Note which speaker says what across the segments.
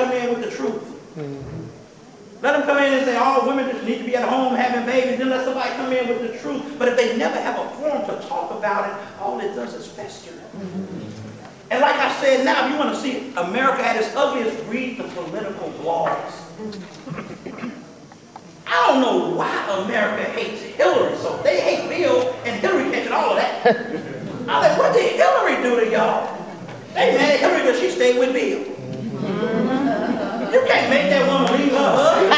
Speaker 1: come in with the truth. Let them come in and say, all women just need to be at home having babies. Then let somebody come in with the truth. But if they never have a forum to talk about it, all it does is fester. And like I said, now if you want to see America at its ugliest, read the political blogs. I don't know why America hates Hillary. So they hate Bill and Hillary catching all of that. I'm like, what did Hillary do to y'all? They mad at Hillary because she stayed with Bill. You can't make that woman leave her husband.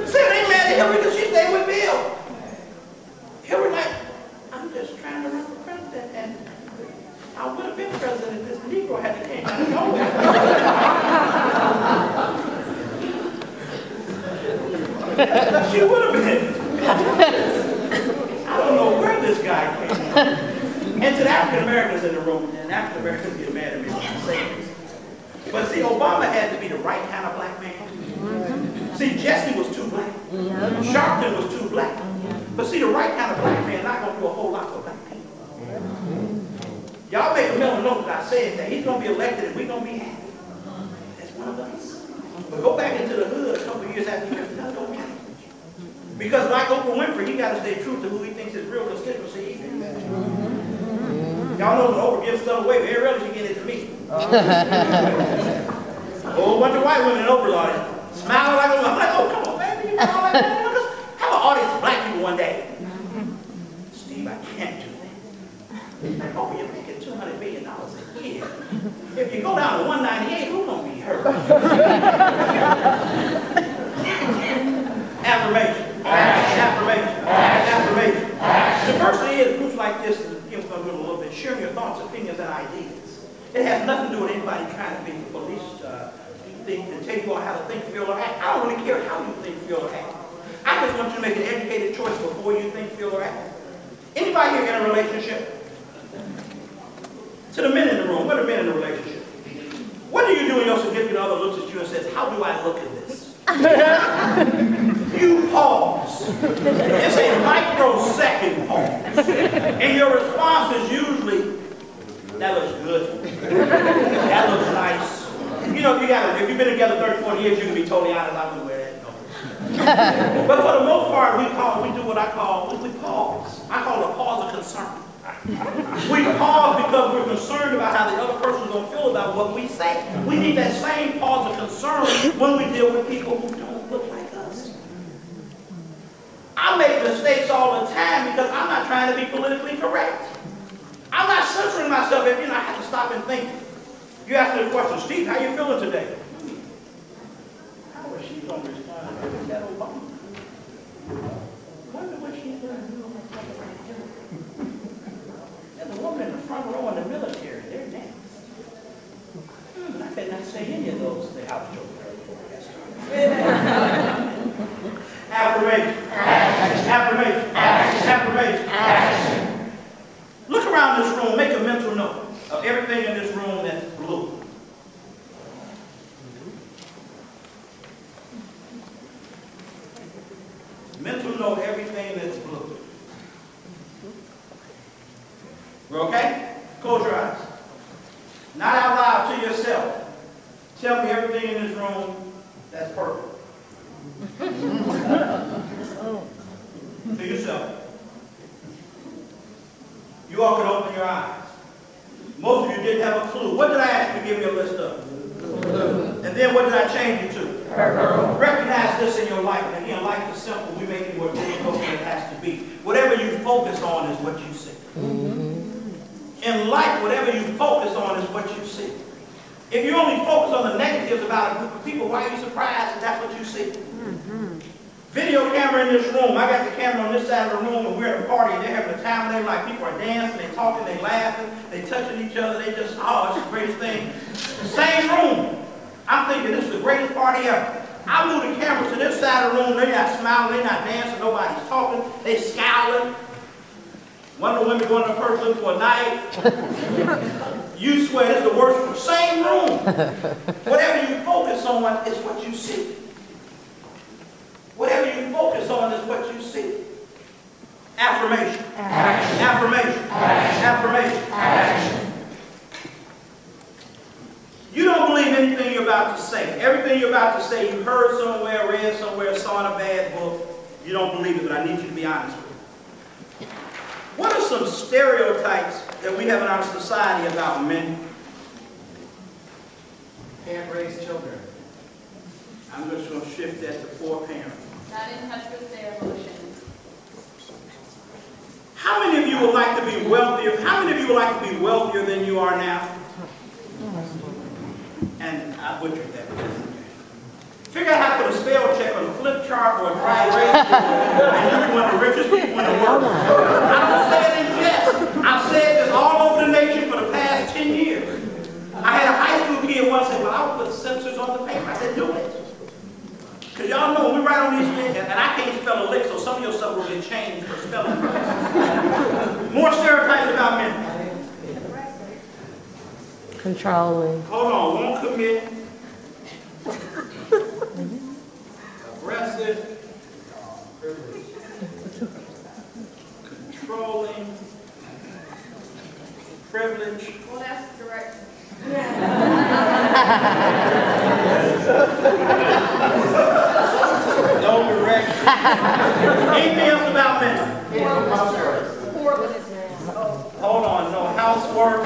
Speaker 1: See, they mad at Hillary because she stayed with Bill. Hillary like, I'm just trying to run for president, and I would have been president if this Negro hadn't came out of nowhere. She would have been. I don't know where this guy came from. And to the African Americans in the room, and African Americans get mad at me when I say this. But see, Obama had to be the right kind of black man. See, Jesse was too black. Sharpton was too black. But see, the right kind of black man not going to do a whole lot for black people. Y'all make a mental note that I said that he's going to be elected and we're going to be happy. That's one of us. But go back into the hood a couple of years after he doesn't go count. Because like Oprah Winfrey, he got to stay true to who he thinks is real constituency. Y'all know that Oprah gives stuff away, very rarely she gives it to me. A whole bunch of white women in Oprah's audience smiling like I'm like, oh, come on, baby, you know like that. Just have an audience of black people one day. Steve, I can't do that. Like, oh, you're making $200 billion a year. If you go down to 198, who's going to be hurt? Affirmation. Affirmation. Affirmation. The first thing is groups like this, Kim's going to do a little bit, sharing your thoughts, opinions, and ideas. It has nothing to do with anybody trying to be the police to tell you how to think, feel, or act. I don't really care how you think, feel, or act. I just want you to make an educated choice before you think, feel, or act. Anybody here in a relationship? To the men in the room, what are men in a relationship? What do you do when your significant other looks at you and says, how do I look at this? You pause. It's a microsecond pause. And your response is usually, that looks good. That looks nice. You know, if you've been together 30, 40 years, you can be totally honest. I wouldn't wear that. But for the most part, we do what I call, we pause. I call it a pause of concern. We pause because we're concerned about how the other person's going to feel about what we say. We need that same pause of concern when we deal with people who don't look like us. I make mistakes all the time because I'm not trying to be politically correct. I'm not censoring myself. If I have to stop and think. You ask me the question, Steve, how you feeling today? How was she going to respond to that Obama? Wonder what she's going to do. There's a woman in the front row in the military. They're next. I better not say any of those. I was joking earlier. Affirmation. Affirmation. Affirmation. Affirmation. Look around this room. Make a mental note of everything in this room that's blue. Mental note everything that's blue. We're okay? Close your eyes. Not out loud to yourself. Tell me everything in this room that's purple. To yourself. You all can open your eyes. Most of you didn't have a clue. What did I ask you to give me a list of? And then what did I change you to? Recognize this in your life. And again, life is simple. We make it more difficult than it has to be. Whatever you focus on is what you see. In life, whatever you focus on is what you see. If you only focus on the negatives about a group of people, why are you surprised that that's what you see? Video camera in this room. I got the camera on this side of the room, and we're at a party, and they're having a time of their life. People are dancing, they're talking, they're laughing, they're touching each other. They just, oh, it's the greatest thing. Same room. I'm thinking this is the greatest party ever. I move the camera to this side of the room. They're not smiling, they're not dancing, nobody's talking, they're scowling. One of the women going to the purse looking for a knife. You swear this is the worst. Same room. Whatever you focus on is what you see. Whatever you focus on is what you see. Affirmation. Action. Affirmation. Action. Affirmation. Action. You believe anything you're about to say. Everything you're about to say, you heard somewhere, read somewhere, saw in a bad book. You don't believe it, but I need you to be honest with me. What are some stereotypes that we have in our society about men?
Speaker 2: Can't raise children.
Speaker 1: I'm just going to shift that to 4 parents.
Speaker 3: Not in touch with their emotions.
Speaker 1: How many of you would like to be wealthier? How many of you would like to be wealthier than you are now? And I butchered that. Figure out how to put a spell check on a flip chart or a dry erase board, and you're one of the richest people in the world. I don't say it in jest. I've said this all over the nation for the past 10 years. I had a high school kid once say, well, I'll put sensors on the paper. I said, do it. Because y'all know when we write on these things, and I can't spell a lick, so some of your stuff will get changed for spelling purposes. More stereotypes about men.
Speaker 4: Controlling.
Speaker 1: Hold on, won't commit. Aggressive. Controlling. Privilege.
Speaker 3: Well, that's direct.
Speaker 1: No direction. Anything else about men? Hold on, no housework.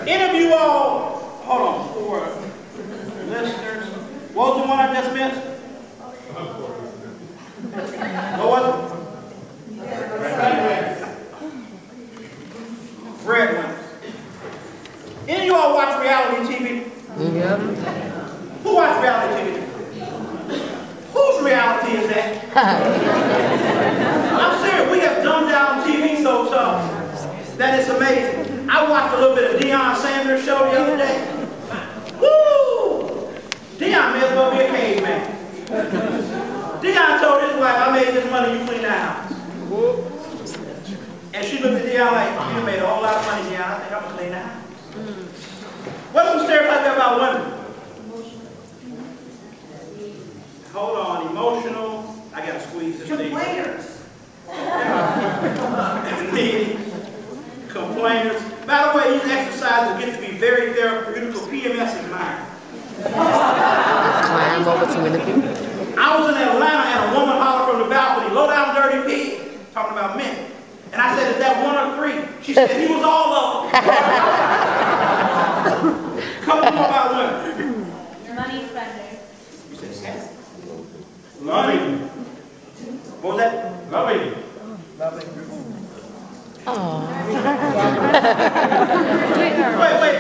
Speaker 1: Any of you all, hold on, for listeners, what was the one I just missed? What was it? Breadwinners. Any of you all watch reality TV?
Speaker 4: Yep.
Speaker 1: Who watch reality TV? Whose reality is that? I'm serious, we have dumbed down TV so tough that it's amazing. I watched a little bit of Deion Sanders' show the other day. Woo! Deion may as well be a caveman. Deion told his wife, I made this money, you clean the house. And she looked at Deion like, you made a whole lot of money, Deion. I think I'm going to clean the house. What's some stereotypes about women? Hold on, emotional. I got to squeeze this thing.
Speaker 5: Complainers.
Speaker 1: Needy. Complainers. By the way, these exercises get to be very therapeutic. PMS is mine.
Speaker 4: Climb over too many people.
Speaker 1: I was in Atlanta and a woman hollered from the balcony, low down dirty pig, talking about men. And I said, is that 1 or 3? She said, he was all of them. Couple more about women.
Speaker 3: Money spender.
Speaker 1: You said sex? Loving. What was that? Loving.
Speaker 4: Oh.
Speaker 1: Wait.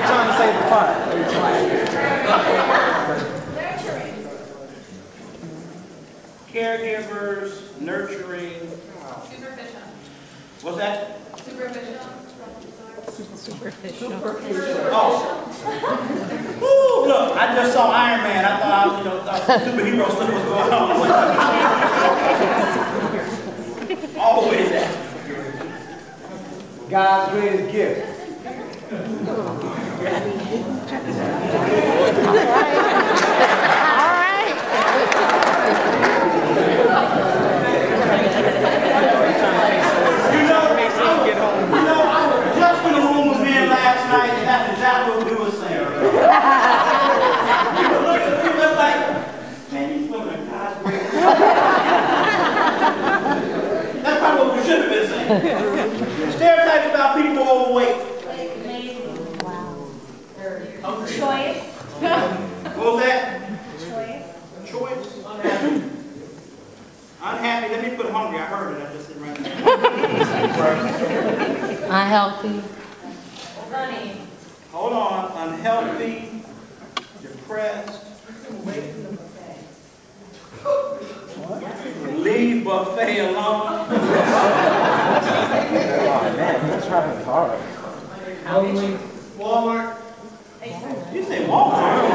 Speaker 2: Trying to save the pot.
Speaker 3: Nurturing.
Speaker 1: Caregivers, nurturing.
Speaker 3: Superficial.
Speaker 1: What's that?
Speaker 3: Superficial.
Speaker 1: Oh. Woo, look, I just saw Iron Man. I thought superhero stuff was going on. Always that.
Speaker 2: God's greatest gift.
Speaker 1: I was just in the room with men last night, and that's exactly what we were saying. You look at people like, man, these women are God's greatest. That's probably what we should have been saying. Stereotypes about people overweight.
Speaker 3: Choice.
Speaker 1: What was that? Choice. Unhappy. Let me put hungry. I heard it. I just didn't write it.
Speaker 4: Unhealthy.
Speaker 3: Funny.
Speaker 1: Hold on. Unhealthy. Depressed. Leave buffet alone.
Speaker 2: Oh man, that's hard.
Speaker 1: Walmart. You say Walmart?